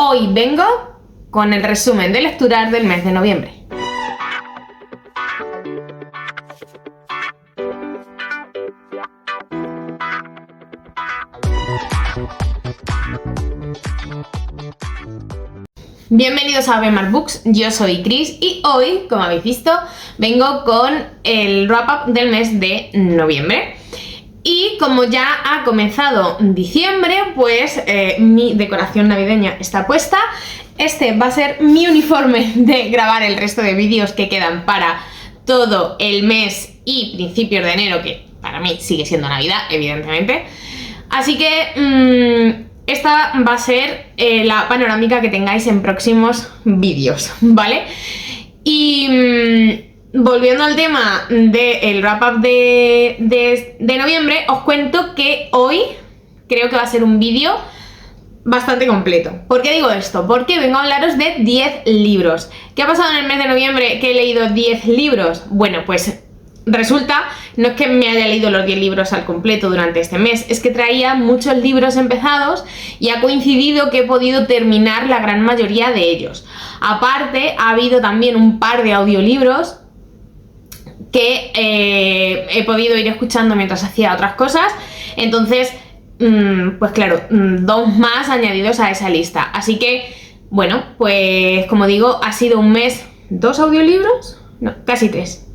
Hoy vengo con el resumen de lecturas del mes de noviembre. Bienvenidos a Bemar Books, yo soy Cris y hoy, como habéis visto, vengo con el wrap-up del mes de noviembre. Y como ya ha comenzado diciembre, pues mi decoración navideña está puesta. Este va a ser mi uniforme de grabar el resto de vídeos que quedan para todo el mes y principios de enero, que para mí sigue siendo Navidad, evidentemente. Así que esta va a ser la panorámica que tengáis en próximos vídeos, ¿vale? Y volviendo al tema del wrap-up de noviembre, os cuento que hoy creo que va a ser un vídeo bastante completo. ¿Por qué digo esto? Porque vengo a hablaros de 10 libros. ¿Qué ha pasado en el mes de noviembre que he leído 10 libros? Bueno, pues resulta, no es que me haya leído los 10 libros al completo durante este mes, es que traía muchos libros empezados y ha coincidido que he podido terminar la gran mayoría de ellos. Aparte, ha habido también un par de audiolibros que he podido ir escuchando mientras hacía otras cosas, entonces, pues claro, 2 más añadidos a esa lista. Así que, bueno, pues como digo, ha sido un mes, 2 audiolibros, no, casi 3.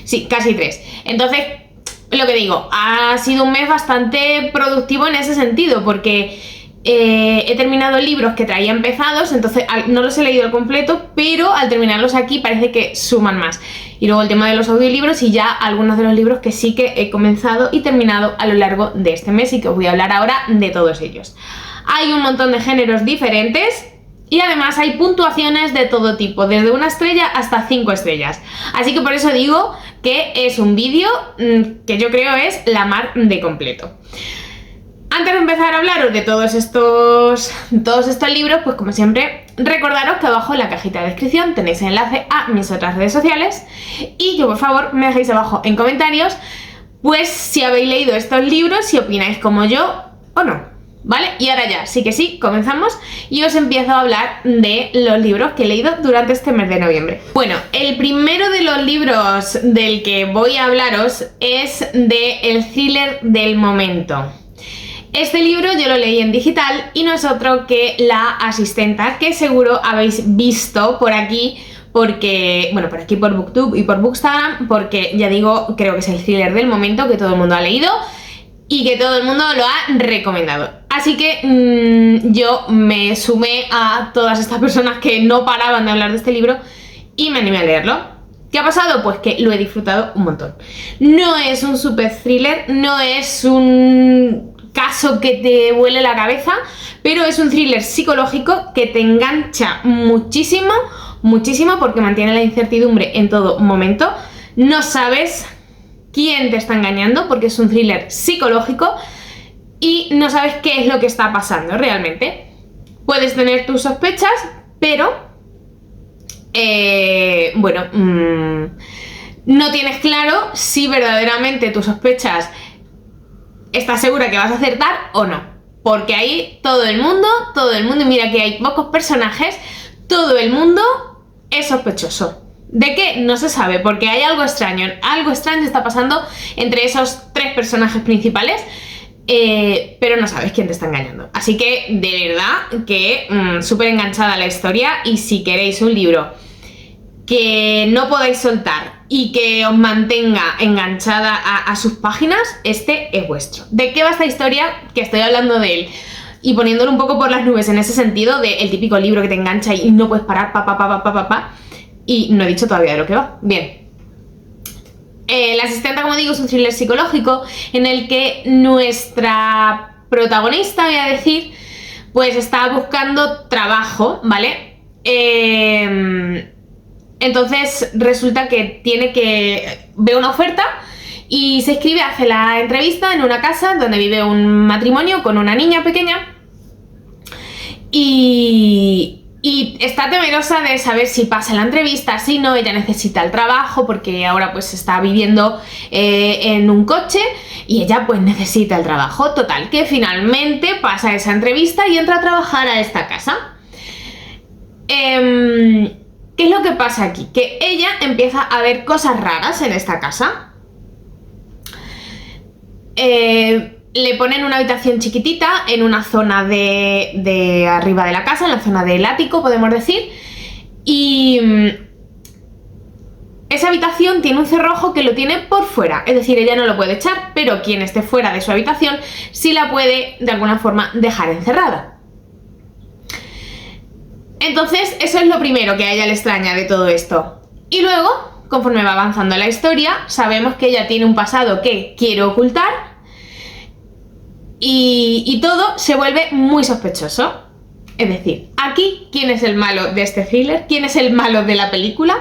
Sí, casi 3. Entonces, lo que digo, ha sido un mes bastante productivo en ese sentido, porque he terminado libros que traía empezados, entonces no los he leído al completo, pero al terminarlos aquí parece que suman más. Y luego el tema de los audiolibros y ya algunos de los libros que sí que he comenzado y terminado a lo largo de este mes y que os voy a hablar ahora de todos ellos. Hay un montón de géneros diferentes y además hay puntuaciones de todo tipo, desde 1 estrella hasta 5 estrellas. Así que por eso digo que es un vídeo que yo creo es la mar de completo. Antes de empezar a hablaros de todos estos libros, pues como siempre, recordaros que abajo en la cajita de descripción tenéis el enlace a mis otras redes sociales y que por favor me dejéis abajo en comentarios, pues si habéis leído estos libros, si opináis como yo o no, ¿vale? Y ahora ya, sí que sí, comenzamos y os empiezo a hablar de los libros que he leído durante este mes de noviembre. Bueno, el primero de los libros del que voy a hablaros es de El thriller del momento. Este libro yo lo leí en digital y no es otro que La asistenta, que seguro habéis visto por aquí, porque, bueno, por aquí por Booktube y por Bookstagram, porque ya digo, creo que es el thriller del momento que todo el mundo ha leído y que todo el mundo lo ha recomendado. Así que yo me sumé a todas estas personas que no paraban de hablar de este libro y me animé a leerlo. ¿Qué ha pasado? Pues que lo he disfrutado un montón. No es un super thriller, no es un caso que te vuele la cabeza, pero es un thriller psicológico que te engancha muchísimo, muchísimo, porque mantiene la incertidumbre en todo momento. No sabes quién te está engañando porque es un thriller psicológico y no sabes qué es lo que está pasando realmente. Puedes tener tus sospechas, pero bueno, no tienes claro si verdaderamente tus sospechas estás segura que vas a acertar o no, porque ahí todo el mundo, y mira que hay pocos personajes, todo el mundo es sospechoso. ¿De qué? No se sabe, porque hay algo extraño está pasando entre esos 3 personajes principales, pero no sabes quién te está engañando. Así que de verdad que súper enganchada a la historia, y si queréis un libro que no podáis soltar y que os mantenga enganchada a sus páginas, este es vuestro. ¿De qué va esta historia? Que estoy hablando de él y poniéndolo un poco por las nubes en ese sentido, de el típico libro que te engancha y no puedes parar, y no he dicho todavía de lo que va. Bien. La asistenta, como digo, es un thriller psicológico en el que nuestra protagonista, voy a decir, pues está buscando trabajo, ¿vale? Entonces resulta que ve una oferta y se inscribe, hace la entrevista en una casa donde vive un matrimonio con una niña pequeña y está temerosa de saber si pasa la entrevista, si no. Ella necesita el trabajo porque ahora pues está viviendo en un coche y ella pues necesita el trabajo. Total, que finalmente pasa esa entrevista y entra a trabajar a esta casa. ¿Qué es lo que pasa aquí? Que ella empieza a ver cosas raras en esta casa. Le ponen una habitación chiquitita en una zona de arriba de la casa, en la zona del ático, podemos decir. Y esa habitación tiene un cerrojo que lo tiene por fuera. Es decir, ella no lo puede echar, pero quien esté fuera de su habitación sí la puede, de alguna forma, dejar encerrada. Entonces, eso es lo primero que a ella le extraña de todo esto. Y luego, conforme va avanzando la historia, sabemos que ella tiene un pasado que quiere ocultar y todo se vuelve muy sospechoso. Es decir, aquí, ¿quién es el malo de este thriller? ¿Quién es el malo de la película?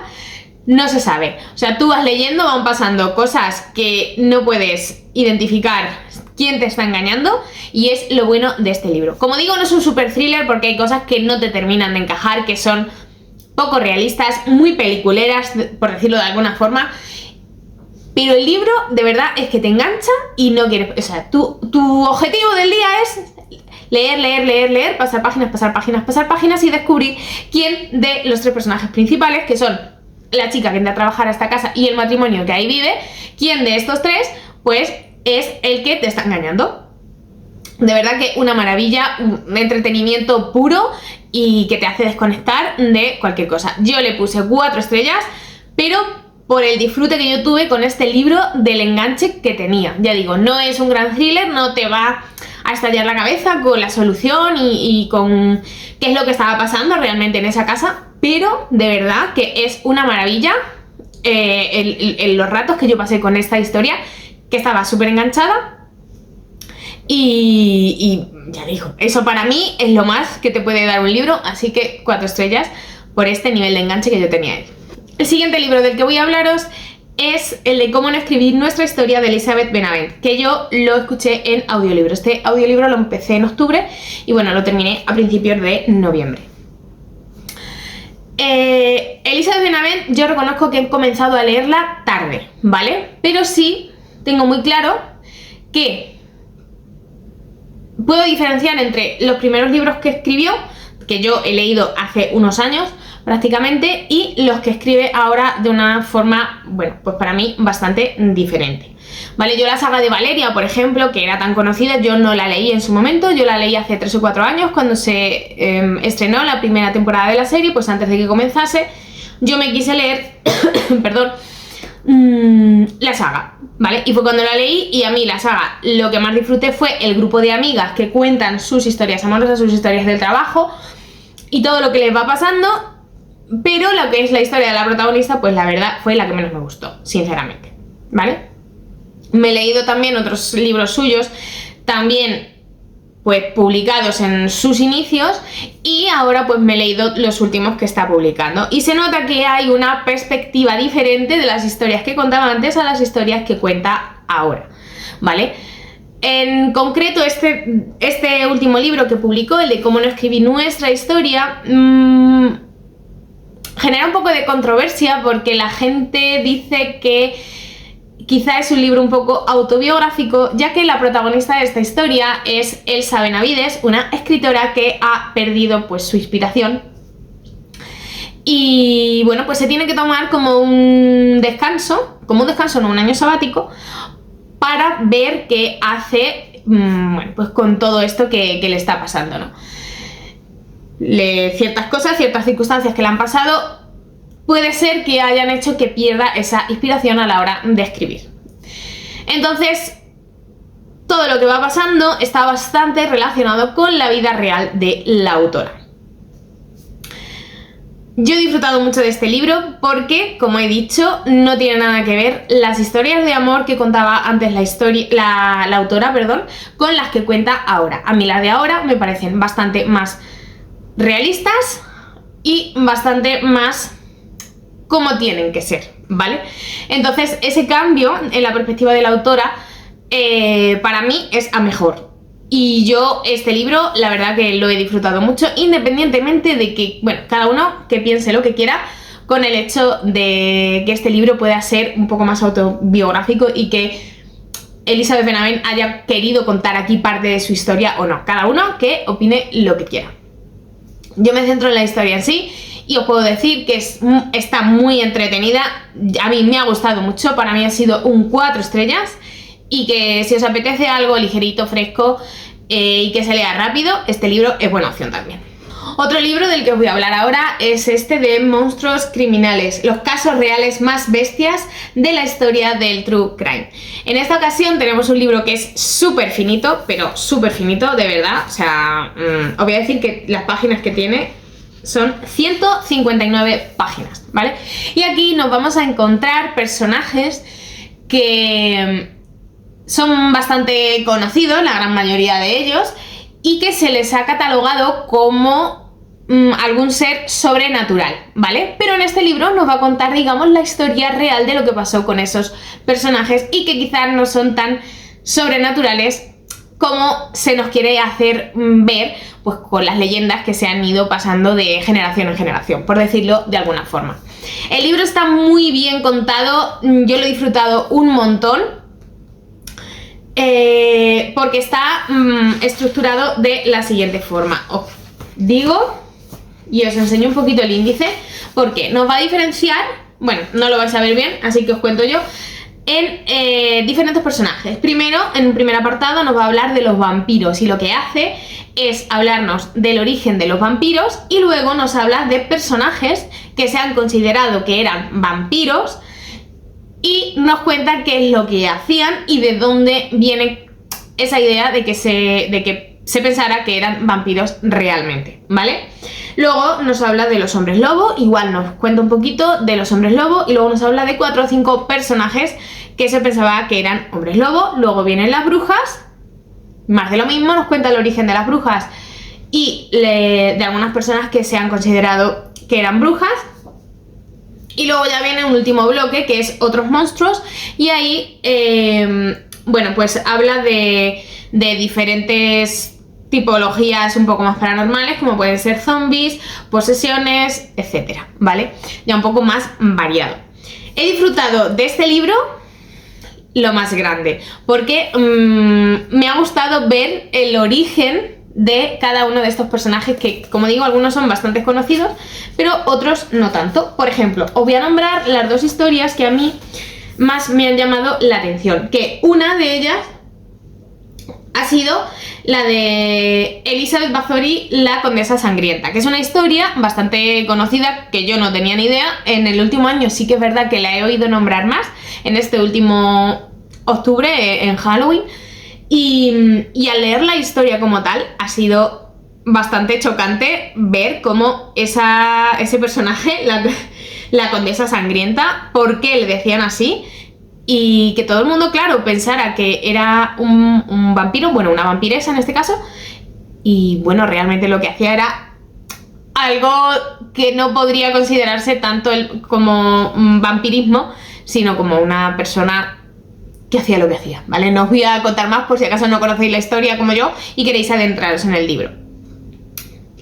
No se sabe. O sea, tú vas leyendo, van pasando cosas que no puedes identificar quién te está engañando, y es lo bueno de este libro. Como digo, no es un super thriller porque hay cosas que no te terminan de encajar, que son poco realistas, muy peliculeras, por decirlo de alguna forma, pero el libro de verdad es que te engancha y no quieres... O sea, tu objetivo del día es leer, pasar páginas y descubrir quién de los tres personajes principales, que son la chica que entra a trabajar a esta casa y el matrimonio que ahí vive, quién de estos tres, pues, es el que te está engañando. De verdad que una maravilla, un entretenimiento puro y que te hace desconectar de cualquier cosa. Yo le puse 4 estrellas, pero por el disfrute que yo tuve con este libro, del enganche que tenía. Ya digo, no es un gran thriller, no te va a estallar la cabeza con la solución y con qué es lo que estaba pasando realmente en esa casa, pero de verdad que es una maravilla los ratos que yo pasé con esta historia, que estaba súper enganchada. Y ya digo, eso para mí es lo más que te puede dar un libro, así que 4 estrellas por este nivel de enganche que yo tenía ahí. El siguiente libro del que voy a hablaros es el de Cómo no escribir nuestra historia, de Elizabeth Benavent, que yo lo escuché en audiolibro. Este audiolibro lo empecé en octubre y bueno, lo terminé a principios de noviembre. Elizabeth Benavent, yo reconozco que he comenzado a leerla tarde, ¿vale? Pero sí tengo muy claro que puedo diferenciar entre los primeros libros que escribió, que yo he leído hace unos años prácticamente, y los que escribe ahora de una forma, bueno, pues para mí bastante diferente. Vale, yo la saga de Valeria, por ejemplo, que era tan conocida, yo no la leí en su momento, yo la leí hace 3 o 4 años cuando se estrenó la primera temporada de la serie, pues antes de que comenzase, yo me quise leer, perdón, la saga, ¿vale? Y fue cuando la leí, y a mí la saga lo que más disfruté fue el grupo de amigas que cuentan sus historias amorosas, sus historias del trabajo y todo lo que les va pasando, pero lo que es la historia de la protagonista, pues la verdad fue la que menos me gustó, sinceramente, ¿vale? Me he leído también otros libros suyos, también pues publicados en sus inicios, y ahora pues me he leído los últimos que está publicando, y se nota que hay una perspectiva diferente de las historias que contaba antes a las historias que cuenta ahora, ¿vale? En concreto, este último libro que publicó, el de Cómo no escribir nuestra historia, genera un poco de controversia porque la gente dice que quizá es un libro un poco autobiográfico, ya que la protagonista de esta historia es Elsa Benavides, una escritora que ha perdido pues su inspiración. Y bueno, pues se tiene que tomar como un descanso, no, un año sabático, para ver qué hace, bueno, pues con todo esto que le está pasando, ¿no? Ciertas cosas, ciertas circunstancias que le han pasado, puede ser que hayan hecho que pierda esa inspiración a la hora de escribir. Entonces, todo lo que va pasando está bastante relacionado con la vida real de la autora. Yo he disfrutado mucho de este libro porque, como he dicho, no tiene nada que ver las historias de amor que contaba antes la autora, con las que cuenta ahora. A mí las de ahora me parecen bastante más realistas y bastante más como tienen que ser, ¿vale? Entonces, ese cambio en la perspectiva de la autora para mí es a mejor. Y yo este libro, la verdad que lo he disfrutado mucho, independientemente de que, bueno, cada uno que piense lo que quiera con el hecho de que este libro pueda ser un poco más autobiográfico y que Elizabeth Benavent haya querido contar aquí parte de su historia o no. Cada uno que opine lo que quiera. Yo me centro en la historia en sí y os puedo decir que está muy entretenida. A mí me ha gustado mucho, para mí ha sido un 4 estrellas, y que si os apetece algo ligerito, fresco y que se lea rápido, este libro es buena opción también. Otro libro del que os voy a hablar ahora es este de Monstruos Criminales, los casos reales más bestias de la historia del True Crime. En esta ocasión tenemos un libro que es súper finito, pero súper finito, de verdad. O sea, os voy a decir que las páginas que tiene son 159 páginas, ¿vale? Y aquí nos vamos a encontrar personajes que son bastante conocidos, la gran mayoría de ellos, y que se les ha catalogado como algún ser sobrenatural, ¿vale? Pero en este libro nos va a contar, digamos, la historia real de lo que pasó con esos personajes y que quizás no son tan sobrenaturales como se nos quiere hacer ver, pues con las leyendas que se han ido pasando de generación en generación, por decirlo de alguna forma. El libro está muy bien contado, yo lo he disfrutado un montón, porque está estructurado de la siguiente forma. Os digo y os enseño un poquito el índice, porque nos va a diferenciar, bueno, no lo vais a ver bien, así que os cuento yo, en diferentes personajes. Primero, en un primer apartado nos va a hablar de los vampiros, y lo que hace es hablarnos del origen de los vampiros, y luego nos habla de personajes que se han considerado que eran vampiros y nos cuenta qué es lo que hacían y de dónde viene esa idea de que se pensara que eran vampiros realmente, ¿vale? Luego nos habla de los hombres lobo, igual nos cuenta un poquito de los hombres lobo, y luego nos habla de 4 o 5 personajes que se pensaba que eran hombres lobo. Luego vienen las brujas, más de lo mismo, nos cuenta el origen de las brujas y de algunas personas que se han considerado que eran brujas. Y luego ya viene un último bloque que es otros monstruos, y ahí, bueno, pues habla de diferentes tipologías un poco más paranormales, como pueden ser zombies, posesiones, etcétera, ¿vale? Ya un poco más variado. He disfrutado de este libro lo más grande, porque me ha gustado ver el origen de cada uno de estos personajes que, como digo, algunos son bastante conocidos, pero otros no tanto. Por ejemplo, os voy a nombrar las 2 historias que a mí más me han llamado la atención, que una de ellas ha sido la de Elizabeth Bathory, la Condesa Sangrienta, que es una historia bastante conocida que yo no tenía ni idea. En el último año sí que es verdad que la he oído nombrar más, en este último octubre, en Halloween, y al leer la historia como tal ha sido bastante chocante ver cómo ese personaje, la Condesa Sangrienta, por qué le decían así, y que todo el mundo, claro, pensara que era un vampiro, bueno, una vampiresa en este caso, y bueno, realmente lo que hacía era algo que no podría considerarse tanto como un vampirismo, sino como una persona que hacía lo que hacía, ¿vale? No os voy a contar más por si acaso no conocéis la historia como yo y queréis adentraros en el libro.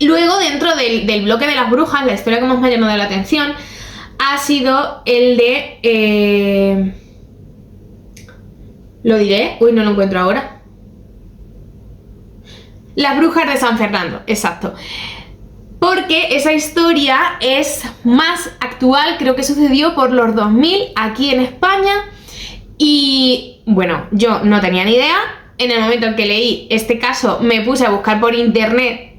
Luego, dentro del bloque de las brujas, la historia que más me ha llamado la atención ha sido el de... lo diré, uy, no lo encuentro ahora. Las brujas de San Fernando, exacto. Porque esa historia es más actual, creo que sucedió por los 2000 aquí en España. Y bueno, yo no tenía ni idea. En el momento en que leí este caso me puse a buscar por internet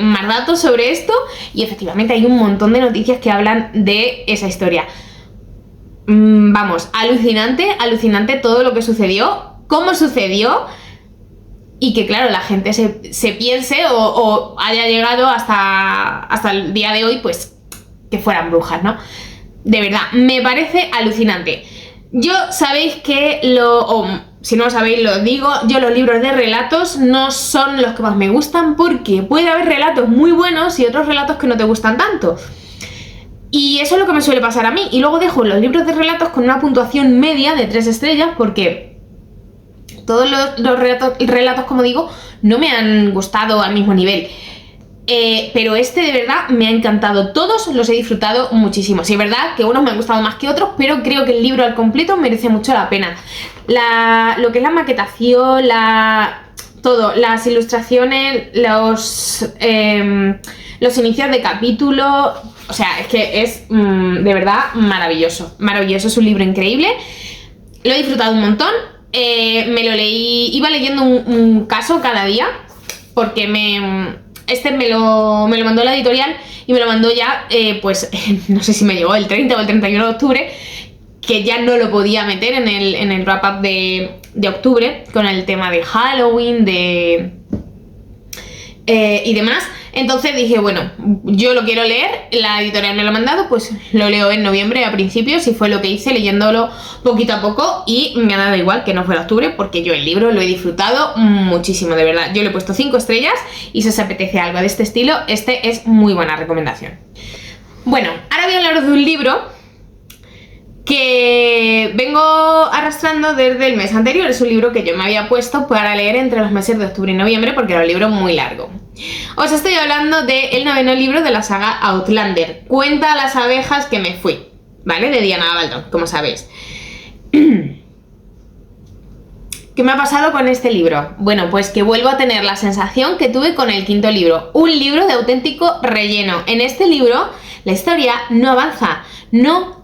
más datos sobre esto, y efectivamente hay un montón de noticias que hablan de esa historia. Vamos, alucinante todo lo que sucedió, cómo sucedió, y que claro, la gente se piense o haya llegado hasta el día de hoy, pues que fueran brujas, ¿no? De verdad, me parece alucinante. Yo sabéis que si no lo sabéis lo digo, yo los libros de relatos no son los que más me gustan, porque puede haber relatos muy buenos y otros relatos que no te gustan tanto. Y eso es lo que me suele pasar a mí. Y luego dejo los libros de relatos con una puntuación media de 3 estrellas, porque todos los relatos, como digo, no me han gustado al mismo nivel. Pero este de verdad me ha encantado, todos los he disfrutado muchísimo. Sí, es verdad que unos me han gustado más que otros, pero creo que el libro al completo merece mucho la pena. Lo que es la maquetación, todo, las ilustraciones, los inicios de capítulo, o sea, es que es de verdad maravilloso, maravilloso, es un libro increíble, lo he disfrutado un montón, me lo leí, iba leyendo un caso cada día, porque me lo mandó la editorial y me lo mandó ya, pues, no sé si me llegó el 30 o el 31 de octubre, que ya no lo podía meter en el wrap-up de octubre, con el tema de Halloween, y demás. Entonces dije, bueno, yo lo quiero leer, la editorial me lo ha mandado, pues lo leo en noviembre a principios, y fue lo que hice, leyéndolo poquito a poco, y me ha dado igual que no fuera octubre, porque yo el libro lo he disfrutado muchísimo, de verdad. Yo le he puesto 5 estrellas, y si os apetece algo de este estilo, este es muy buena recomendación. Bueno, ahora voy a hablaros de un libro que vengo arrastrando desde el mes anterior. Es un libro que yo me había puesto para leer entre los meses de octubre y noviembre, porque era un libro muy largo. Os estoy hablando del 9º libro de la saga Outlander, Cuenta a las abejas que me fui, ¿vale? De Diana Gabaldon, como sabéis. ¿Qué me ha pasado con este libro? Bueno, pues que vuelvo a tener la sensación que tuve con el 5º libro, un libro de auténtico relleno. En este libro la historia no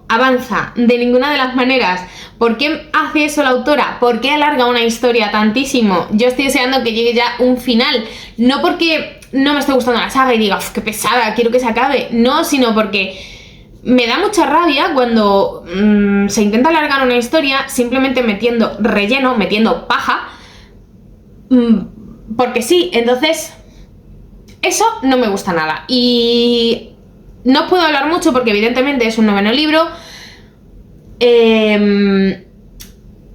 avanza de ninguna de las maneras. ¿Por qué hace eso la autora? ¿Por qué alarga una historia tantísimo? Yo estoy deseando que llegue ya un final, no porque no me esté gustando la saga y diga, qué pesada, quiero que se acabe, no, sino porque me da mucha rabia cuando se intenta alargar una historia simplemente metiendo relleno, metiendo paja, porque sí. Entonces eso no me gusta nada, y no os puedo hablar mucho porque evidentemente es un 9º libro.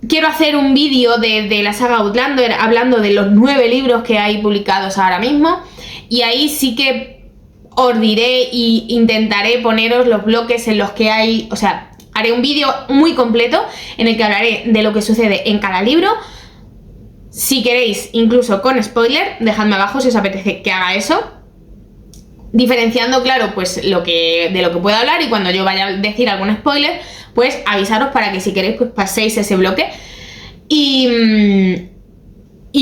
Quiero hacer un vídeo de la saga Outlander hablando de los 9 libros que hay publicados ahora mismo, y ahí sí que os diré e intentaré poneros los bloques en los que hay, o sea, haré un vídeo muy completo en el que hablaré de lo que sucede en cada libro. Si queréis, incluso con spoiler, dejadme abajo si os apetece que haga eso, diferenciando, claro, pues de lo que puedo hablar, y cuando yo vaya a decir algún spoiler, pues avisaros para que si queréis pues paséis ese bloque. Y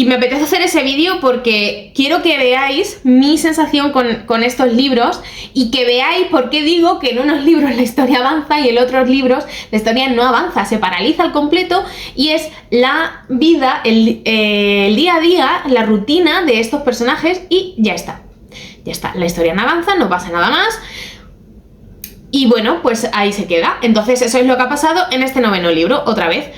me apetece hacer ese vídeo porque quiero que veáis mi sensación con estos libros, y que veáis por qué digo que en unos libros la historia avanza y en otros libros la historia no avanza, se paraliza al completo, y es la vida, el día a día, la rutina de estos personajes, y ya está. Ya está, la historia no avanza, no pasa nada más, y bueno, pues ahí se queda. Entonces eso es lo que ha pasado en este 9º libro, otra vez.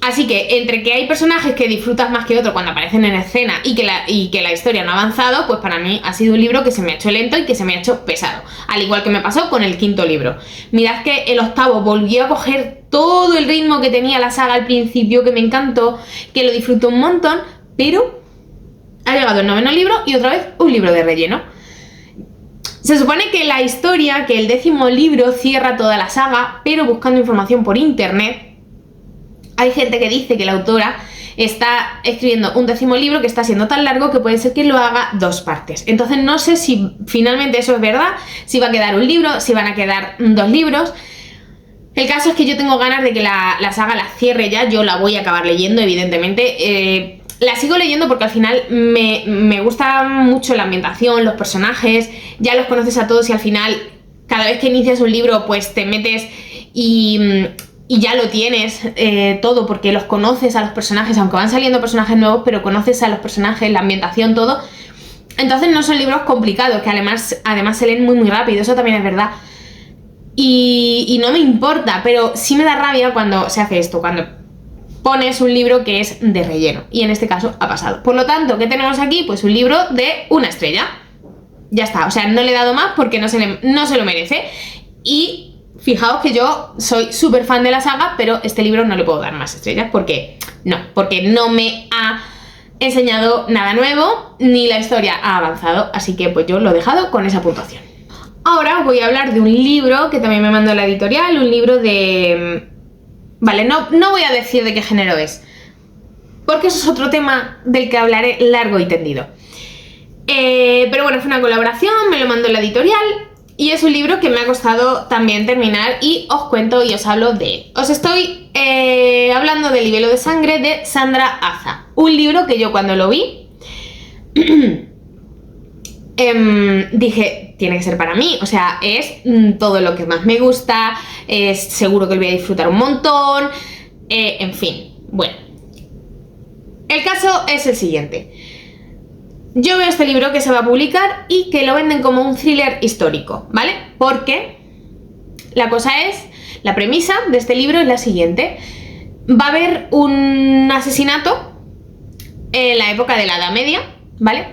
Así que entre que hay personajes que disfrutas más que otros cuando aparecen en escena, y que la historia no ha avanzado, pues para mí ha sido un libro que se me ha hecho lento y que se me ha hecho pesado, al igual que me pasó con el 5º libro. Mirad que el 8º volvió a coger todo el ritmo que tenía la saga al principio, que me encantó, que lo disfruto un montón, pero ha llegado el 9º libro y otra vez un libro de relleno. Se supone que la historia, que el 10º libro cierra toda la saga, pero buscando información por internet, hay gente que dice que la autora está escribiendo un 10º libro que está siendo tan largo que puede ser que lo haga 2 partes. Entonces no sé si finalmente eso es verdad, si va a quedar un libro, si van a quedar 2 libros. El caso es que yo tengo ganas de que la saga la cierre ya. Yo la voy a acabar leyendo, evidentemente. La sigo leyendo porque al final me gusta mucho la ambientación, los personajes, ya los conoces a todos, y al final cada vez que inicias un libro pues te metes y ya lo tienes todo, porque los conoces a los personajes, aunque van saliendo personajes nuevos, pero conoces a los personajes, la ambientación, todo. Entonces no son libros complicados, que además se leen muy rápido, eso también es verdad. Y no me importa, pero sí me da rabia cuando se hace esto, cuando pones un libro que es de relleno, y en este caso ha pasado. Por lo tanto, ¿qué tenemos aquí? Pues un libro de 1 estrella. Ya está, o sea, no le he dado más porque no se lo merece. Y fijaos que yo soy súper fan de la saga, pero este libro no le puedo dar más estrellas porque no me ha enseñado nada nuevo, ni la historia ha avanzado, así que pues yo lo he dejado con esa puntuación. Ahora os voy a hablar de un libro que también me mandó la editorial, un libro de... Vale, no voy a decir de qué género es, porque eso es otro tema del que hablaré largo y tendido. Pero bueno, fue una colaboración, me lo mandó la editorial, y es un libro que me ha costado también terminar, y os cuento y os hablo de él. Os estoy hablando del Libelo de Sangre de Sandra Aza, un libro que yo cuando lo vi dije, tiene que ser para mí, o sea, es todo lo que más me gusta, es seguro que lo voy a disfrutar un montón, en fin, bueno. El caso es el siguiente. Yo veo este libro que se va a publicar y que lo venden como un thriller histórico, ¿vale? Porque la cosa es, la premisa de este libro es la siguiente. Va a haber un asesinato en la época de la Edad Media, ¿vale?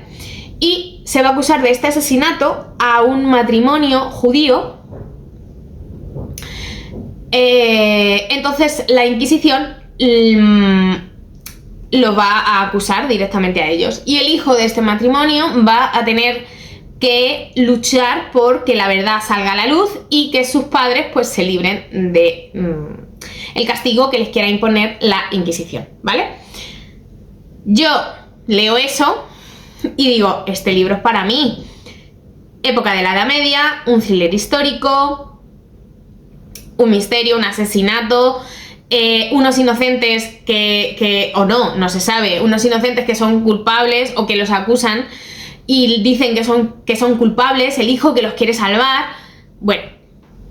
Y se va a acusar de este asesinato a un matrimonio judío. Entonces la Inquisición lo va a acusar directamente a ellos. Y el hijo de este matrimonio va a tener que luchar por que la verdad salga a la luz y que sus padres pues se libren de el castigo que les quiera imponer la Inquisición, ¿vale? Yo leo eso y digo, este libro es para mí. Época de la Edad Media, un thriller histórico, un misterio, un asesinato, unos inocentes que o no se sabe, unos inocentes que son culpables o que los acusan y dicen que son culpables, el hijo que los quiere salvar. Bueno,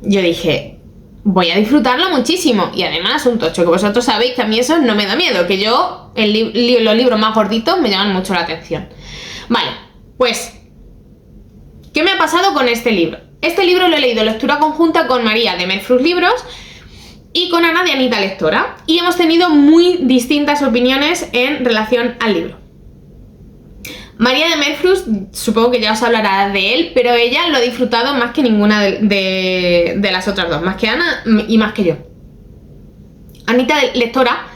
yo dije, voy a disfrutarlo muchísimo. Y además, un tocho, que vosotros sabéis que a mí eso no me da miedo, que yo, los libros más gorditos me llaman mucho la atención. Vale, pues, ¿qué me ha pasado con este libro? Este libro lo he leído en lectura conjunta con María de Merfrus Libros y con Ana de Anita Lectora, y hemos tenido muy distintas opiniones en relación al libro. María de Merfrus, supongo que ya os hablará de él, pero ella lo ha disfrutado más que ninguna de las otras dos, más que Ana y más que yo. Anita Lectora,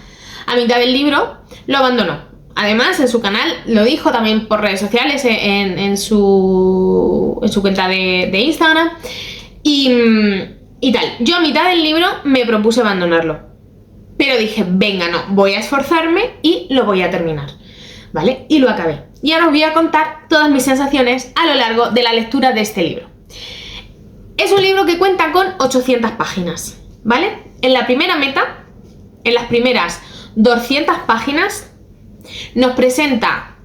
a mitad del libro, lo abandonó. Además, en su canal lo dijo también por redes sociales, en su cuenta de Instagram y tal. Yo a mitad del libro me propuse abandonarlo, pero dije, venga, no, voy a esforzarme y lo voy a terminar, ¿vale? Y lo acabé. Y ahora os voy a contar todas mis sensaciones a lo largo de la lectura de este libro. Es un libro que cuenta con 800 páginas, ¿vale? En la primera meta, en las primeras 200 páginas, nos presenta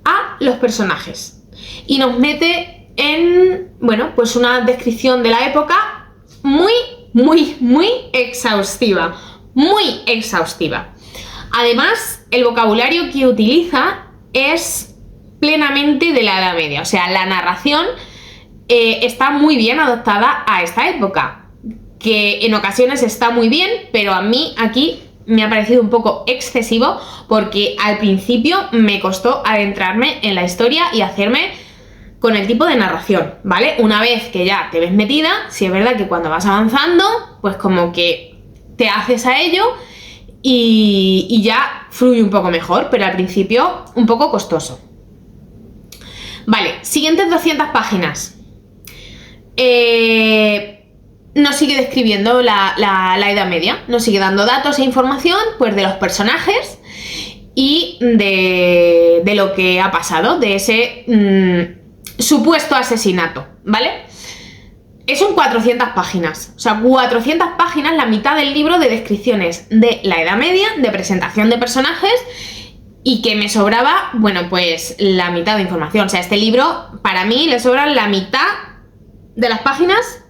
a los personajes y nos mete en, bueno, pues una descripción de la época muy exhaustiva, muy exhaustiva. Además, el vocabulario que utiliza es plenamente de la Edad Media, o sea, la narración está muy bien adaptada a esta época, que en ocasiones está muy bien, pero a mí aquí me ha parecido un poco excesivo porque al principio me costó adentrarme en la historia y hacerme con el tipo de narración, ¿vale? Una vez que ya te ves metida, sí es verdad que cuando vas avanzando, pues como que te haces a ello y ya fluye un poco mejor, pero al principio un poco costoso. Vale, siguientes 200 páginas. Nos sigue describiendo la Edad Media, nos sigue dando datos e información pues de los personajes y de lo que ha pasado, de ese supuesto asesinato, ¿vale? Son 400 páginas, o sea, 400 páginas, la mitad del libro de descripciones de la Edad Media, de presentación de personajes, y que me sobraba, bueno, pues la mitad de información. O sea, este libro, para mí, le sobra la mitad de las páginas.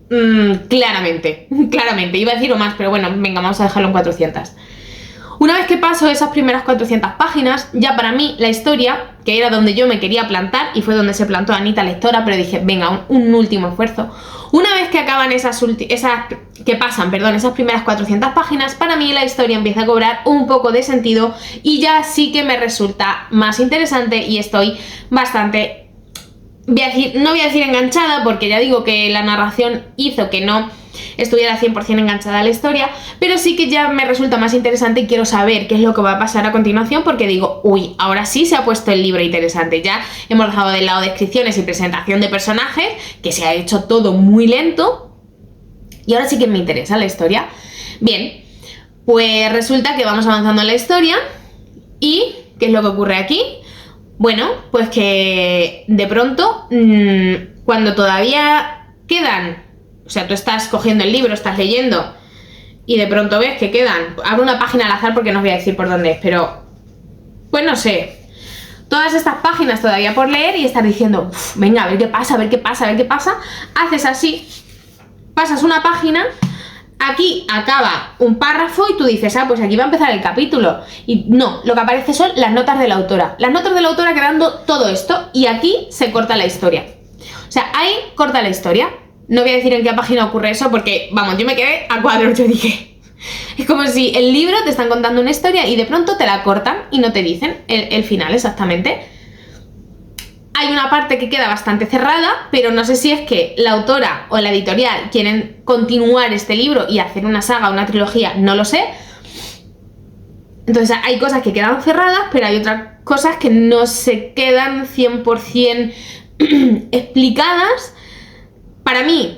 Claramente, iba a decir o más, pero bueno, venga, vamos a dejarlo en 400. Una vez que paso esas primeras 400 páginas, ya para mí la historia, que era donde yo me quería plantar, y fue donde se plantó Anita Lectora, pero dije, venga, un último esfuerzo. Una vez que acaban esas primeras 400 páginas, para mí la historia empieza a cobrar un poco de sentido y ya sí que me resulta más interesante y estoy bastante... no voy a decir enganchada, porque ya digo que la narración hizo que no estuviera 100% enganchada a la historia, pero sí que ya me resulta más interesante y quiero saber qué es lo que va a pasar a continuación, porque digo, uy, ahora sí se ha puesto el libro interesante. Ya hemos dejado de lado descripciones y presentación de personajes, que se ha hecho todo muy lento, y ahora sí que me interesa la historia. Bien, pues resulta que vamos avanzando en la historia y ¿qué es lo que ocurre aquí? Bueno, pues que de pronto, cuando todavía quedan, o sea, tú estás cogiendo el libro, estás leyendo, y de pronto ves que quedan, abro una página al azar porque no os voy a decir por dónde es, pero, pues no sé, todas estas páginas todavía por leer y estar diciendo, venga, a ver qué pasa, a ver qué pasa, a ver qué pasa. Haces así, pasas una página, aquí acaba un párrafo y tú dices, pues aquí va a empezar el capítulo. Y no, lo que aparece son las notas de la autora. Las notas de la autora creando todo esto y aquí se corta la historia. O sea, ahí corta la historia. No voy a decir en qué página ocurre eso porque, vamos, yo me quedé a cuadros, yo dije... Es como si el libro te están contando una historia y de pronto te la cortan y no te dicen el final exactamente. Hay una parte que queda bastante cerrada, pero no sé si es que la autora o la editorial quieren continuar este libro y hacer una saga, una trilogía, no lo sé. Entonces hay cosas que quedan cerradas, pero hay otras cosas que no se quedan 100% explicadas. Para mí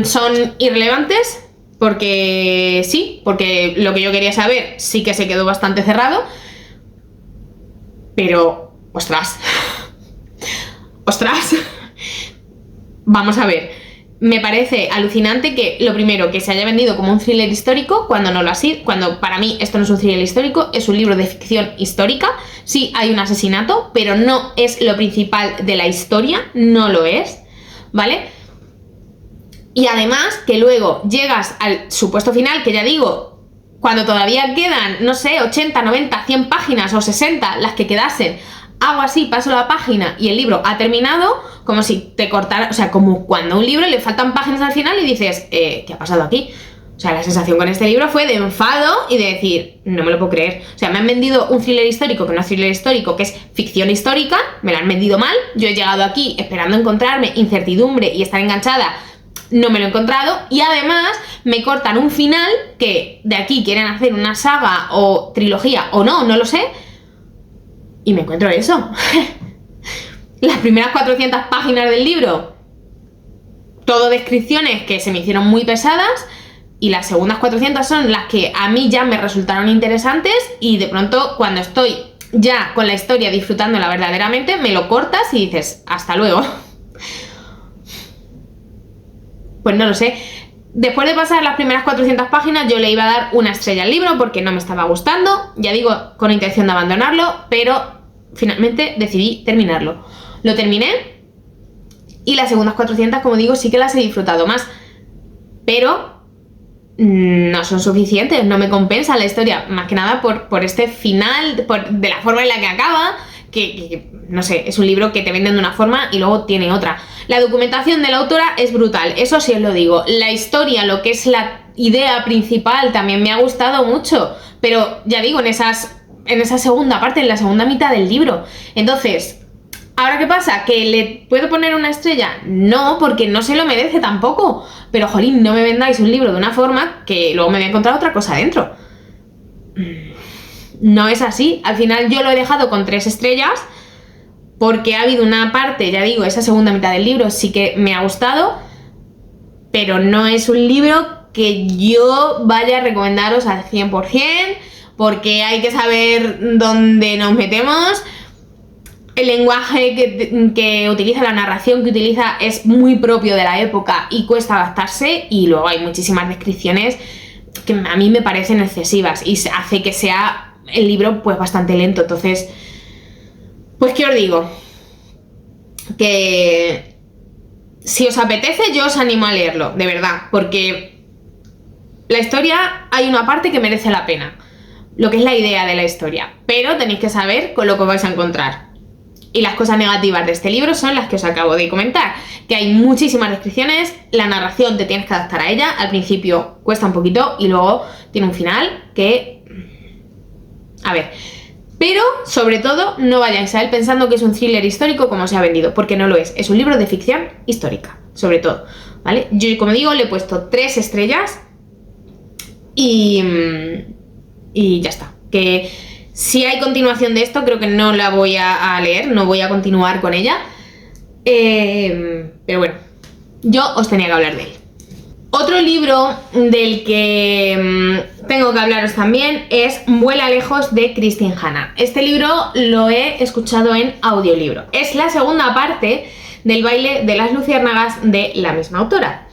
son irrelevantes. Porque sí, porque lo que yo quería saber sí que se quedó bastante cerrado. Pero, ostras. Ostras. Vamos a ver. Me parece alucinante que, lo primero, que se haya vendido como un thriller histórico cuando no lo ha sido. Cuando para mí esto no es un thriller histórico, es un libro de ficción histórica. Sí hay un asesinato, pero no es lo principal de la historia. No lo es, ¿vale? Y además que luego llegas al supuesto final, que ya digo, cuando todavía quedan, no sé, 80, 90, 100 páginas o 60, las que quedasen, hago así, paso la página y el libro ha terminado, como si te cortara, o sea, como cuando a un libro le faltan páginas al final y dices, ¿qué ha pasado aquí? O sea, la sensación con este libro fue de enfado y de decir, no me lo puedo creer. O sea, me han vendido un thriller histórico que no es thriller histórico, que es ficción histórica, me lo han vendido mal, yo he llegado aquí esperando encontrarme incertidumbre y estar enganchada. No me lo he encontrado y además me cortan un final que de aquí quieren hacer una saga o trilogía o no lo sé, y me encuentro eso. Las primeras 400 páginas del libro, todo descripciones que se me hicieron muy pesadas, y las segundas 400 son las que a mí ya me resultaron interesantes y de pronto cuando estoy ya con la historia disfrutándola verdaderamente me lo cortas y dices, hasta luego. Pues no lo sé. Después de pasar las primeras 400 páginas yo le iba a dar una estrella al libro porque no me estaba gustando, ya digo, con intención de abandonarlo, pero finalmente decidí terminarlo. Lo terminé y las segundas 400, como digo, sí que las he disfrutado más, pero no son suficientes, no me compensa la historia, más que nada por este final, de la forma en la que acaba, que no sé, es un libro que te venden de una forma y luego tiene otra. La documentación de la autora es brutal, eso sí os lo digo. La historia, lo que es la idea principal, también me ha gustado mucho, pero ya digo, en esa segunda parte, en la segunda mitad del libro. Entonces, ¿ahora qué pasa? ¿Que le puedo poner una estrella? No, porque no se lo merece tampoco. Pero, jolín, no me vendáis un libro de una forma que luego me voy a encontrar otra cosa dentro. No es así. Al final yo lo he dejado con 3 estrellas porque ha habido una parte, ya digo, esa segunda mitad del libro sí que me ha gustado, pero no es un libro que yo vaya a recomendaros al 100%, porque hay que saber dónde nos metemos. El lenguaje que utiliza, la narración que utiliza es muy propio de la época y cuesta adaptarse, y luego hay muchísimas descripciones que a mí me parecen excesivas y hace que sea el libro pues bastante lento. Entonces, pues ¿qué os digo? Que si os apetece yo os animo a leerlo, de verdad, porque la historia, hay una parte que merece la pena, lo que es la idea de la historia, pero tenéis que saber con lo que os vais a encontrar. Y las cosas negativas de este libro son las que os acabo de comentar, que hay muchísimas descripciones, la narración te tienes que adaptar a ella, al principio cuesta un poquito y luego tiene un final que... A ver, pero sobre todo no vayáis a él pensando que es un thriller histórico como se ha vendido, porque no lo es un libro de ficción histórica, sobre todo, ¿vale? Yo, como digo, le he puesto 3 estrellas y ya está, que... Si hay continuación de esto, creo que no la voy a leer, no voy a continuar con ella. Pero bueno, yo os tenía que hablar de él. Otro libro del que tengo que hablaros también es Vuela lejos, de Christine Hanna. Este libro lo he escuchado en audiolibro. Es la segunda parte del Baile de las luciérnagas de la misma autora.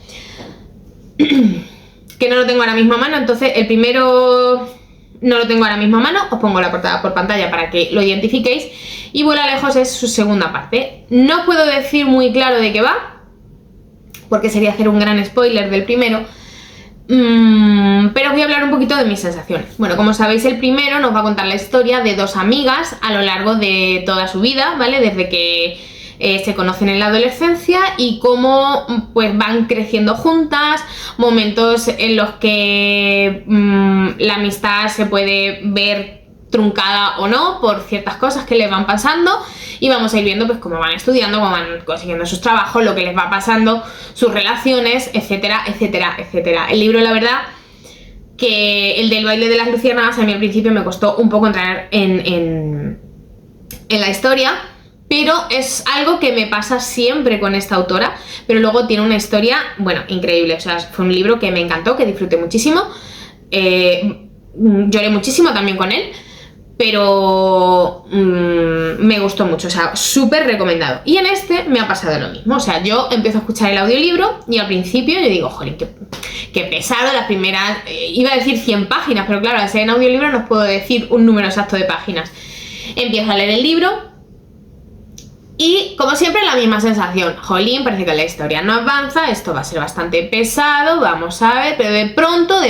Que no lo tengo ahora mismo a mano, entonces el primero... no lo tengo ahora mismo a mano, os pongo la portada por pantalla para que lo identifiquéis. Y Vuela lejos es su segunda parte. No puedo decir muy claro de qué va, porque sería hacer un gran spoiler del primero, pero os voy a hablar un poquito de mis sensaciones. Bueno, como sabéis, el primero nos va a contar la historia de dos amigas a lo largo de toda su vida, ¿vale? Desde que se conocen en la adolescencia y cómo pues van creciendo juntas, momentos en los que la amistad se puede ver truncada o no por ciertas cosas que les van pasando, y vamos a ir viendo pues cómo van estudiando, cómo van consiguiendo sus trabajos, lo que les va pasando, sus relaciones, etcétera, etcétera, etcétera. El libro, la verdad, que el del baile de las luciérnagas a mí al principio me costó un poco entrar en la historia, pero es algo que me pasa siempre con esta autora, pero luego tiene una historia, bueno, increíble. O sea, fue un libro que me encantó, que disfruté muchísimo, lloré muchísimo también con él, pero me gustó mucho, o sea, súper recomendado. Y en este me ha pasado lo mismo, o sea, yo empiezo a escuchar el audiolibro y al principio yo digo, jolín, qué pesado las primeras, iba a decir 100 páginas, pero claro, al ser en audiolibro no os puedo decir un número exacto de páginas. Empiezo a leer el libro y, como siempre, la misma sensación. Jolín, parece que la historia no avanza, esto va a ser bastante pesado, vamos a ver, pero de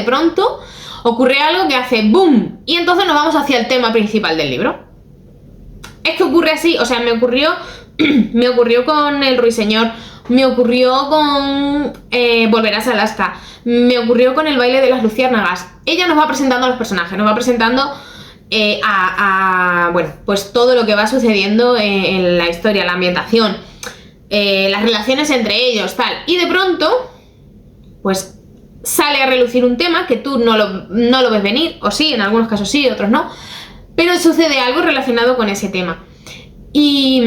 pronto ocurre algo que hace ¡boom! Y entonces nos vamos hacia el tema principal del libro. Es que ocurre así, o sea, me ocurrió con El Ruiseñor, me ocurrió con Volverás a Alaska, me ocurrió con El baile de las luciérnagas. Ella nos va presentando a los personajes, nos va presentando bueno, pues todo lo que va sucediendo en la historia, la ambientación, las relaciones entre ellos, tal. Y de pronto, pues sale a relucir un tema que tú no lo ves venir, o sí, en algunos casos sí, otros no, pero sucede algo relacionado con ese tema. Y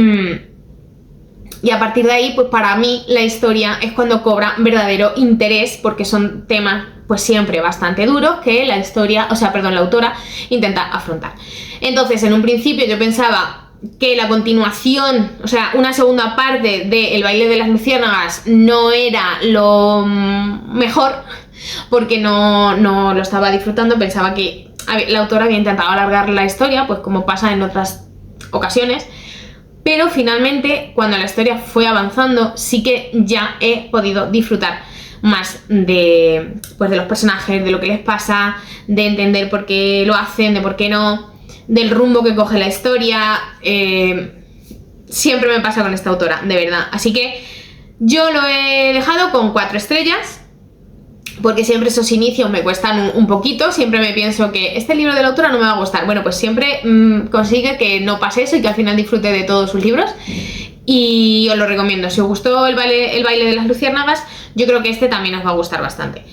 a partir de ahí, pues para mí la historia es cuando cobra verdadero interés, porque son temas pues siempre bastante duros que la autora intenta afrontar. Entonces, en un principio yo pensaba que la continuación, o sea, una segunda parte de El baile de las luciérnagas no era lo mejor, porque no lo estaba disfrutando. Pensaba que la autora había intentado alargar la historia, pues como pasa en otras ocasiones, pero finalmente, cuando la historia fue avanzando, sí que ya he podido disfrutar más de los personajes, de lo que les pasa, de entender por qué lo hacen, de por qué no, del rumbo que coge la historia. Siempre me pasa con esta autora, de verdad. Así que yo lo he dejado con 4 estrellas, porque siempre esos inicios me cuestan un poquito. Siempre me pienso que este libro de la autora no me va a gustar. Bueno, pues siempre consigue que no pase eso y que al final disfrute de todos sus libros. Y os lo recomiendo. Si os gustó el baile de las luciérnagas, yo creo que este también os va a gustar bastante.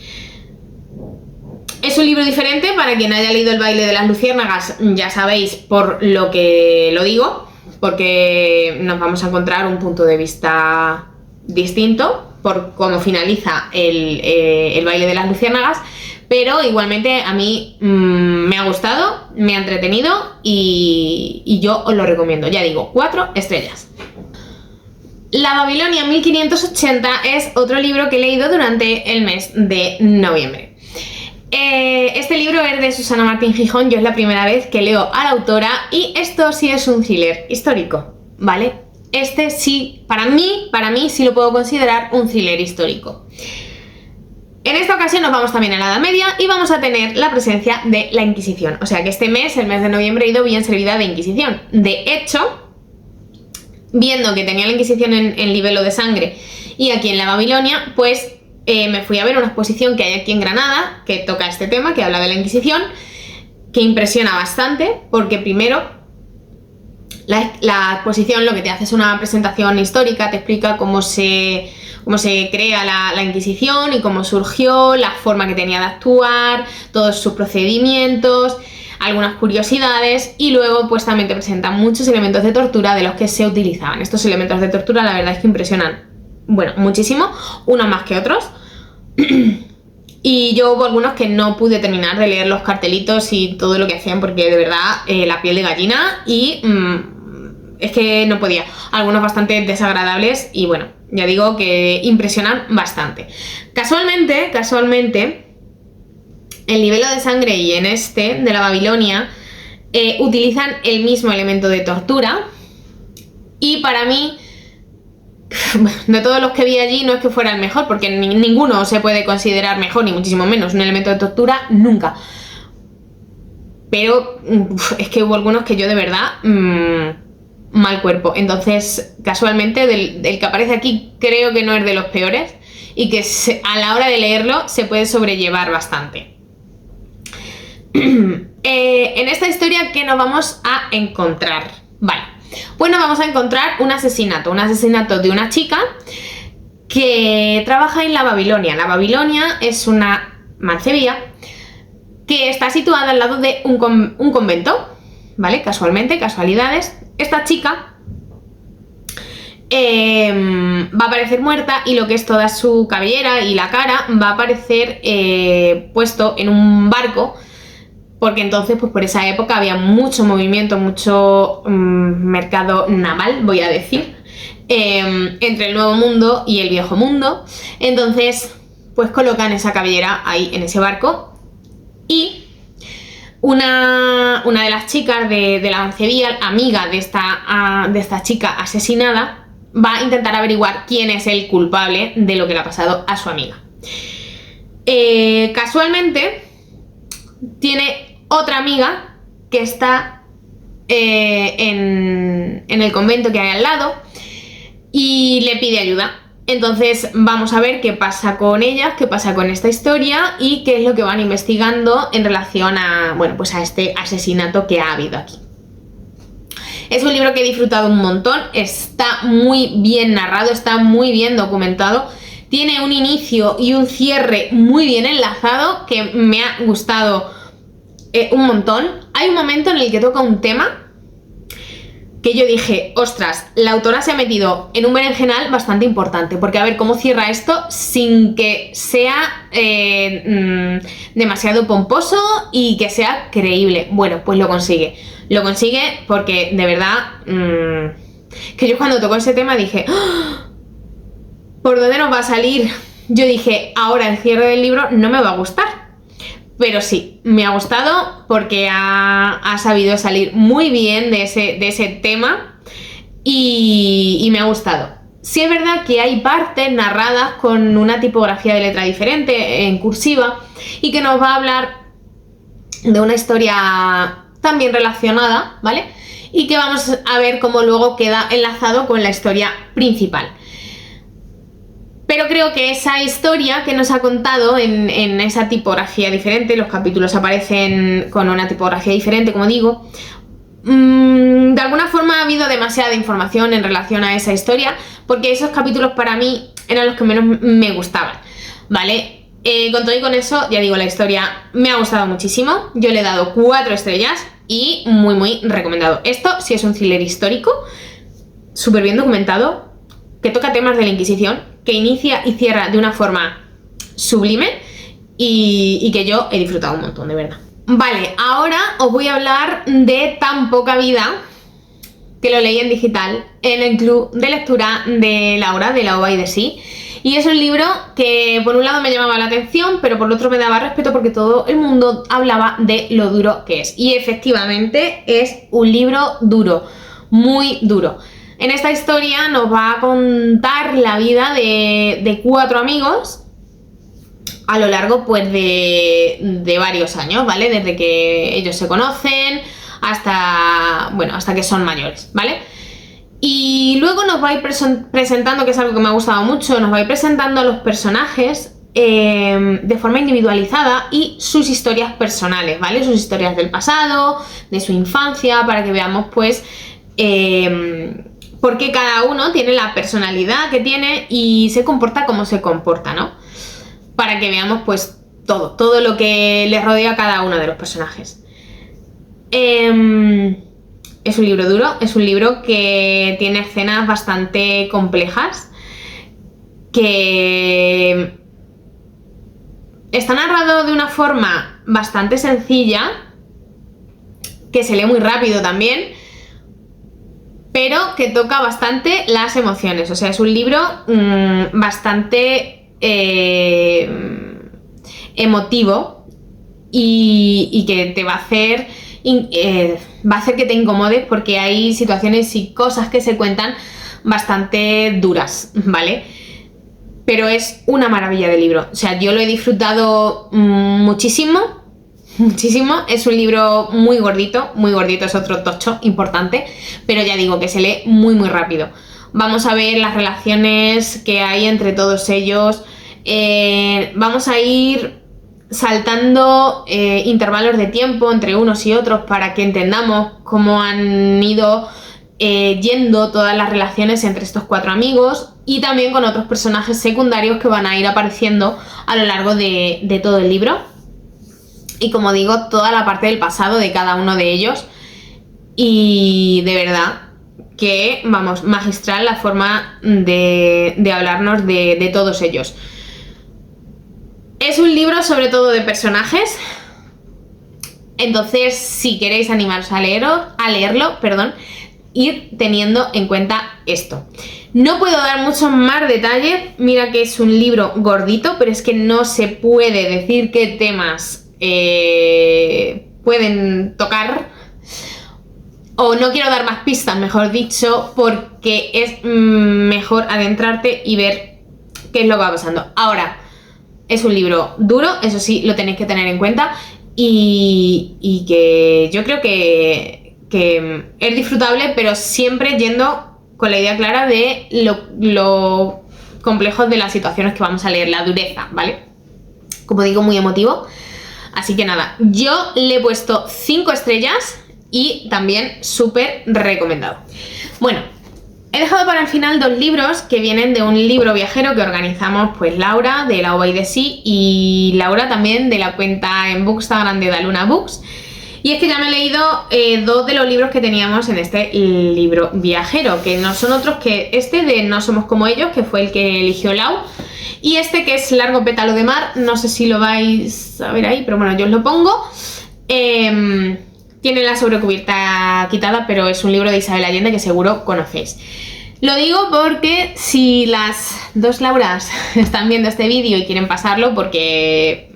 Es un libro diferente. Para quien haya leído El baile de las luciérnagas, ya sabéis por lo que lo digo, porque nos vamos a encontrar un punto de vista distinto por cómo finaliza el baile de las luciérnagas, pero igualmente a mí me ha gustado, me ha entretenido y yo os lo recomiendo. Ya digo, 4 estrellas. La Babilonia 1580 es otro libro que he leído durante el mes de noviembre. Este libro es de Susana Martín Gijón. Yo es la primera vez que leo a la autora y esto sí es un thriller histórico, ¿vale? Este sí, para mí sí lo puedo considerar un thriller histórico. En esta ocasión nos vamos también a la Edad Media y vamos a tener la presencia de la Inquisición. O sea que este mes, el mes de noviembre, he ido bien servida de Inquisición. De hecho, viendo que tenía la Inquisición en Libelo de Sangre y aquí en la Babilonia, pues me fui a ver una exposición que hay aquí en Granada que toca este tema, que habla de la Inquisición, que impresiona bastante, porque primero la exposición lo que te hace es una presentación histórica, te explica cómo se crea la Inquisición y cómo surgió, la forma que tenía de actuar, todos sus procedimientos, algunas curiosidades, y luego pues también te presentan muchos elementos de tortura de los que se utilizaban. Estos elementos de tortura la verdad es que impresionan, bueno, muchísimo, unos más que otros. Y yo hubo algunos que no pude terminar de leer los cartelitos y todo lo que hacían, porque de verdad la piel de gallina, y es que no podía. Algunos bastante desagradables y bueno, ya digo que impresionan bastante. Casualmente, el libelo de sangre y en este, de la Babilonia, utilizan el mismo elemento de tortura. Y para mí, de todos los que vi allí, no es que fuera el mejor, porque ninguno se puede considerar mejor, ni muchísimo menos un elemento de tortura, nunca. Pero es que hubo algunos que yo de verdad, mal cuerpo. Entonces, casualmente, del que aparece aquí, creo que no es de los peores y que a la hora de leerlo se puede sobrellevar bastante. En esta historia, ¿qué nos vamos a encontrar? Vale, pues nos vamos a encontrar un asesinato de una chica que trabaja en la Babilonia. La Babilonia es una mancebía que está situada al lado de un convento, ¿vale? Casualmente, casualidades. Esta chica va a aparecer muerta y lo que es toda su cabellera y la cara va a aparecer puesto en un barco, porque entonces, pues por esa época había mucho movimiento, mucho mercado naval, voy a decir, entre el Nuevo Mundo y el Viejo Mundo. Entonces, pues colocan esa cabellera ahí en ese barco y una de las chicas de la mancebía, amiga de esta chica asesinada, va a intentar averiguar quién es el culpable de lo que le ha pasado a su amiga. Casualmente tiene otra amiga que está en el convento que hay al lado y le pide ayuda. Entonces vamos a ver qué pasa con ellas, qué pasa con esta historia y qué es lo que van investigando en relación a, bueno, pues a este asesinato que ha habido aquí. Es un libro que he disfrutado un montón, está muy bien narrado, está muy bien documentado, tiene un inicio y un cierre muy bien enlazado que me ha gustado un montón. Hay un momento en el que toca un tema que yo dije, ostras, la autora se ha metido en un berenjenal bastante importante, porque a ver cómo cierra esto sin que sea demasiado pomposo y que sea creíble. Bueno, pues lo consigue porque de verdad que yo cuando tocó ese tema dije, ¡oh! ¿Por dónde nos va a salir? Yo dije, ahora el cierre del libro no me va a gustar. Pero sí, me ha gustado porque ha sabido salir muy bien de ese tema y me ha gustado. Sí es verdad que hay partes narradas con una tipografía de letra diferente, en cursiva, y que nos va a hablar de una historia también relacionada, ¿vale? Y que vamos a ver cómo luego queda enlazado con la historia principal. Pero creo que esa historia que nos ha contado en esa tipografía diferente, los capítulos aparecen con una tipografía diferente, como digo, de alguna forma ha habido demasiada información en relación a esa historia, porque esos capítulos para mí eran los que menos me gustaban, ¿vale? Con todo y con eso, ya digo, la historia me ha gustado muchísimo, yo le he dado 4 estrellas y muy muy recomendado. Esto sí es un thriller histórico, súper bien documentado, que toca temas de la Inquisición, que inicia y cierra de una forma sublime y que yo he disfrutado un montón, de verdad. Vale, ahora os voy a hablar de Tan poca vida, que lo leí en digital en el club de lectura de Laura, de la Ova y de Sí. Y es un libro que por un lado me llamaba la atención, pero por otro me daba respeto porque todo el mundo hablaba de lo duro que es. Y efectivamente es un libro duro, muy duro. En esta historia nos va a contar la vida de 4 amigos a lo largo pues de varios años, ¿vale? Desde que ellos se conocen hasta que son mayores, ¿vale? Y luego nos va a ir presentando, que es algo que me ha gustado mucho, nos va a ir presentando a los personajes de forma individualizada y sus historias personales, ¿vale? Sus historias del pasado, de su infancia, para que veamos pues porque cada uno tiene la personalidad que tiene y se comporta como se comporta, ¿no? Para que veamos pues todo lo que les rodea a cada uno de los personajes. Es un libro duro, es un libro que tiene escenas bastante complejas, que está narrado de una forma bastante sencilla, que se lee muy rápido también, pero que toca bastante las emociones. O sea, es un libro bastante emotivo y que te va a hacer que te incomodes, porque hay situaciones y cosas que se cuentan bastante duras, ¿vale? Pero es una maravilla de libro. O sea, yo lo he disfrutado muchísimo, muchísimo. Es un libro muy gordito es otro tocho importante, pero ya digo que se lee muy muy rápido. Vamos a ver las relaciones que hay entre todos ellos. Vamos a ir saltando intervalos de tiempo entre unos y otros para que entendamos cómo han ido yendo todas las relaciones entre estos 4 amigos, y también con otros personajes secundarios que van a ir apareciendo a lo largo de todo el libro. Y como digo, toda la parte del pasado de cada uno de ellos. Y de verdad que, vamos, magistral la forma de hablarnos de todos ellos. Es un libro sobre todo de personajes. Entonces, si queréis animaros a leerlo, ir teniendo en cuenta esto. No puedo dar muchos más detalles. Mira que es un libro gordito, pero es que no se puede decir qué temas pueden tocar, o no quiero dar más pistas, mejor dicho, porque es mejor adentrarte y ver qué es lo que va pasando. Ahora, es un libro duro, eso sí, lo tenéis que tener en cuenta, y que yo creo que es disfrutable, pero siempre yendo con la idea clara de lo complejos de las situaciones que vamos a leer, la dureza, ¿vale? Como digo, muy emotivo. Así que nada, yo le he puesto 5 estrellas y también súper recomendado. Bueno, he dejado para el final 2 libros que vienen de un libro viajero que organizamos pues Laura de La Ova y de Sí, y Laura también de la cuenta en Bookstagram de Daluna Books. Y es que ya me he leído 2 de los libros que teníamos en este libro viajero, que no son otros que este de No somos como ellos, que fue el que eligió Lau, y este que es Largo pétalo de mar. No sé si lo vais a ver ahí, pero bueno, yo os lo pongo. Tiene la sobrecubierta quitada, pero es un libro de Isabel Allende que seguro conocéis. Lo digo porque si las 2 Lauras están viendo este vídeo y quieren pasarlo, porque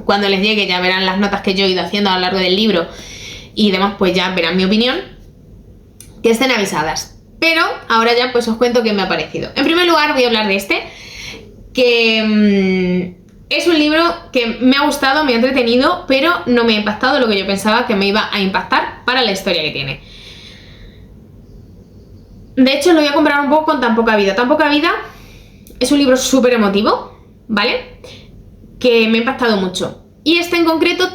cuando les llegue ya verán las notas que yo he ido haciendo a lo largo del libro y demás, pues ya verán mi opinión, que estén avisadas. Pero ahora ya pues os cuento qué me ha parecido. En primer lugar voy a hablar de este, que es un libro que me ha gustado, me ha entretenido, pero no me ha impactado lo que yo pensaba que me iba a impactar para la historia que tiene. De hecho, lo voy a comparar un poco con Tan poca vida. Tan poca vida es un libro súper emotivo, ¿vale? Que me ha impactado mucho. Y este en concreto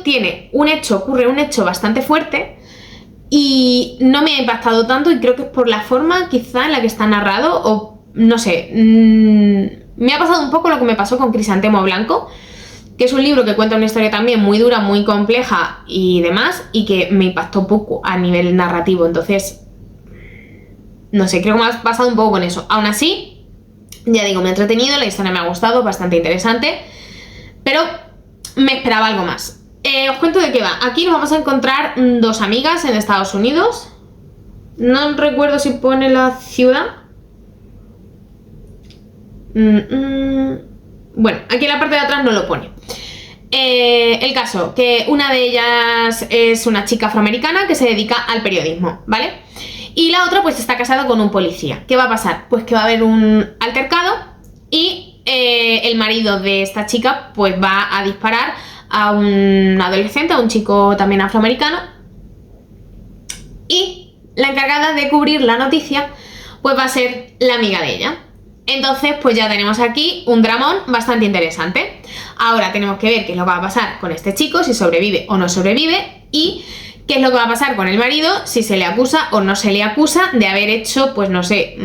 ocurre un hecho bastante fuerte y no me ha impactado tanto, y creo que es por la forma quizá en la que está narrado, o no sé. Me ha pasado un poco lo que me pasó con Crisantemo Blanco, que es un libro que cuenta una historia también muy dura, muy compleja y demás, y que me impactó poco a nivel narrativo. Entonces, no sé, creo que me ha pasado un poco con eso. Aún así, ya digo, me ha entretenido, la historia me ha gustado, bastante interesante, pero me esperaba algo más. Os cuento de qué va. Aquí nos vamos a encontrar 2 amigas en Estados Unidos. No recuerdo si pone la ciudad. Bueno, aquí en la parte de atrás no lo pone. El caso, que una de ellas es una chica afroamericana que se dedica al periodismo, ¿vale? Y la otra pues está casada con un policía. ¿Qué va a pasar? Pues que va a haber un altercado y el marido de esta chica pues va a disparar a un adolescente, a un chico también afroamericano, y la encargada de cubrir la noticia pues va a ser la amiga de ella. Entonces pues ya tenemos aquí un dramón bastante interesante. Ahora tenemos que ver qué es lo que va a pasar con este chico, si sobrevive o no sobrevive, y qué es lo que va a pasar con el marido, si se le acusa o no se le acusa de haber hecho, pues no sé,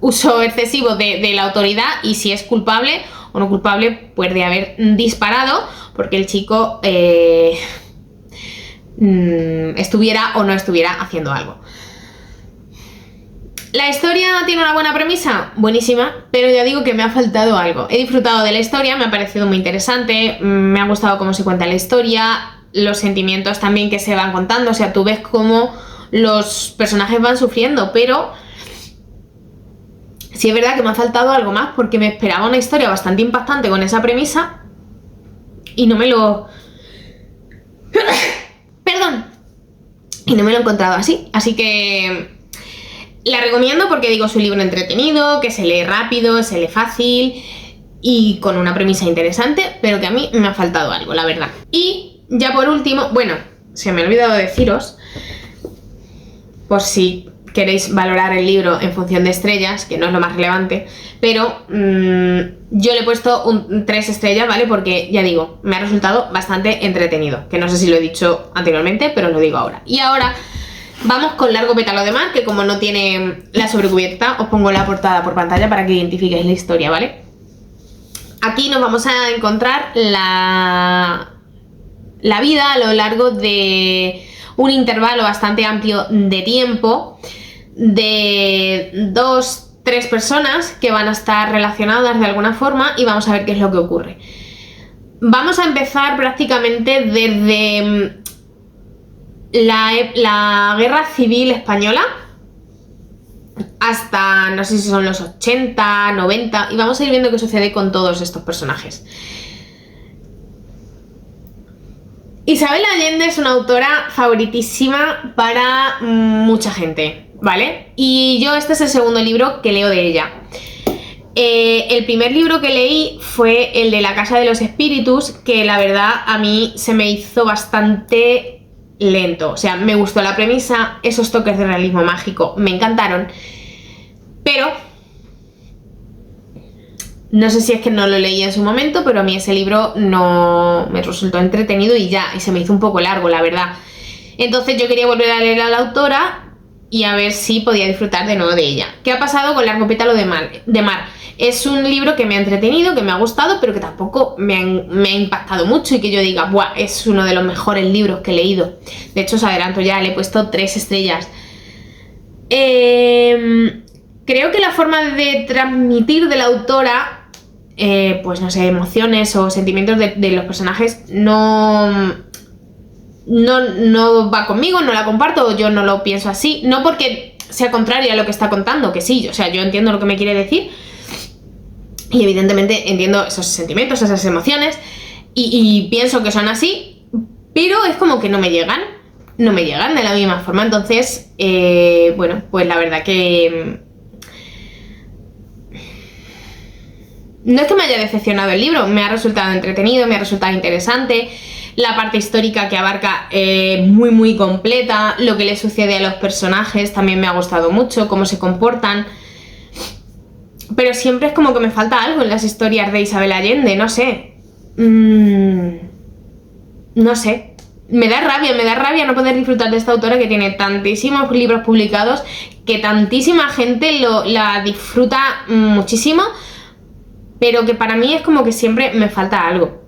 uso excesivo de la autoridad, y si es culpable o no culpable, pues de haber disparado porque el chico estuviera o no estuviera haciendo algo. ¿La historia tiene una buena premisa? Buenísima, pero ya digo que me ha faltado algo. He disfrutado de la historia, me ha parecido muy interesante, me ha gustado cómo se cuenta la historia, los sentimientos también que se van contando, o sea, tú ves cómo los personajes van sufriendo, pero sí es verdad que me ha faltado algo más, porque me esperaba una historia bastante impactante con esa premisa y no me lo Perdón. Y no me lo he encontrado así, así que la recomiendo porque digo, es un libro entretenido, que se lee rápido, se lee fácil y con una premisa interesante, pero que a mí me ha faltado algo, la verdad. Y ya por último, bueno, se me ha olvidado deciros, por si queréis valorar el libro en función de estrellas, que no es lo más relevante, pero yo le he puesto 3 estrellas, ¿vale? Porque, ya digo, me ha resultado bastante entretenido, que no sé si lo he dicho anteriormente, pero lo digo ahora. Y ahora vamos con Largo pétalo de mar, que como no tiene la sobrecubierta, os pongo la portada por pantalla para que identifiquéis la historia, ¿vale? Aquí nos vamos a encontrar la vida a lo largo de un intervalo bastante amplio de tiempo de 2-3 personas que van a estar relacionadas de alguna forma y vamos a ver qué es lo que ocurre. Vamos a empezar prácticamente desde la Guerra Civil Española hasta, no sé si son los 80, 90, y vamos a ir viendo qué sucede con todos estos personajes. Isabel Allende es una autora favoritísima para mucha gente, ¿vale? Y yo este es el segundo libro que leo de ella. El primer libro que leí fue el de La Casa de los Espíritus, que la verdad a mí se me hizo bastante lento. O sea, me gustó la premisa, esos toques de realismo mágico me encantaron, pero no sé si es que no lo leí en su momento, pero a mí ese libro no me resultó entretenido y ya, y se me hizo un poco largo, la verdad. Entonces yo quería volver a leer a la autora y a ver si podía disfrutar de nuevo de ella. ¿Qué ha pasado con Largo pétalo de mar? Es un libro que me ha entretenido, que me ha gustado, pero que tampoco me ha impactado mucho y que yo diga, ¡buah! Es uno de los mejores libros que he leído. De hecho, os adelanto ya, le he puesto 3 estrellas. Creo que la forma de transmitir de la autora, pues no sé, emociones o sentimientos de los personajes no va conmigo, no la comparto, yo no lo pienso así, no porque sea contraria a lo que está contando, que sí, o sea, yo entiendo lo que me quiere decir y evidentemente entiendo esos sentimientos, esas emociones y pienso que son así, pero es como que no me llegan de la misma forma. Entonces, bueno, pues la verdad que no es que me haya decepcionado el libro, me ha resultado entretenido, me ha resultado interesante. La parte histórica que abarca muy muy completa, lo que le sucede a los personajes también me ha gustado mucho, cómo se comportan. Pero siempre es como que me falta algo en las historias de Isabel Allende, no sé. No sé. Me da rabia no poder disfrutar de esta autora que tiene tantísimos libros publicados, que tantísima gente la disfruta muchísimo, pero que para mí es como que siempre me falta algo.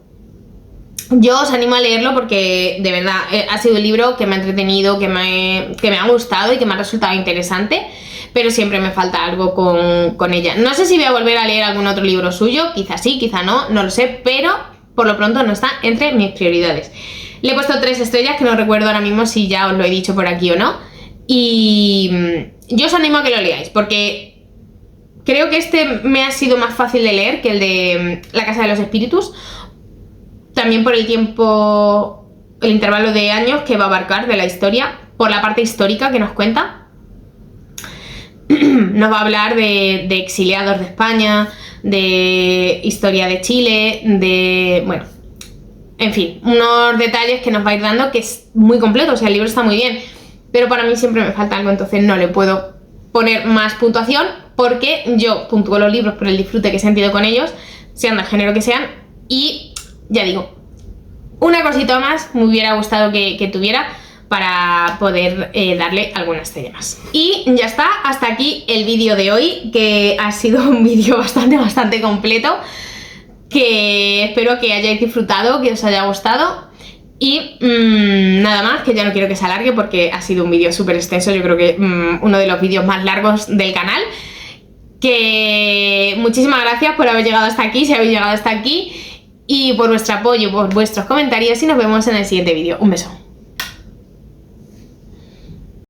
Yo os animo a leerlo porque de verdad ha sido un libro que me ha entretenido, que me ha gustado y que me ha resultado interesante, pero siempre me falta algo con ella. No sé si voy a volver a leer algún otro libro suyo, quizá sí, quizá no lo sé, pero por lo pronto no está entre mis prioridades. Le he puesto 3 estrellas, que no recuerdo ahora mismo si ya os lo he dicho por aquí o no, y yo os animo a que lo leáis, porque creo que este me ha sido más fácil de leer que el de La Casa de los Espíritus, también por el tiempo, el intervalo de años que va a abarcar de la historia, por la parte histórica que nos cuenta. Nos va a hablar de exiliados de España, de historia de Chile, de, bueno, en fin, unos detalles que nos va a ir dando, que es muy completo, o sea, el libro está muy bien, pero para mí siempre me falta algo, entonces no le puedo poner más puntuación, porque yo puntúo los libros por el disfrute que he sentido con ellos, sean del género que sean, y ya digo, una cosita más me hubiera gustado que tuviera para poder darle alguna estrella más. Y ya está, hasta aquí el vídeo de hoy, que ha sido un vídeo bastante completo, que espero que hayáis disfrutado, que os haya gustado. Y nada más, que ya no quiero que se alargue porque ha sido un vídeo súper extenso, yo creo que uno de los vídeos más largos del canal. Que muchísimas gracias por haber llegado hasta aquí, si habéis llegado hasta aquí, y por vuestro apoyo, por vuestros comentarios, y nos vemos en el siguiente vídeo. Un beso.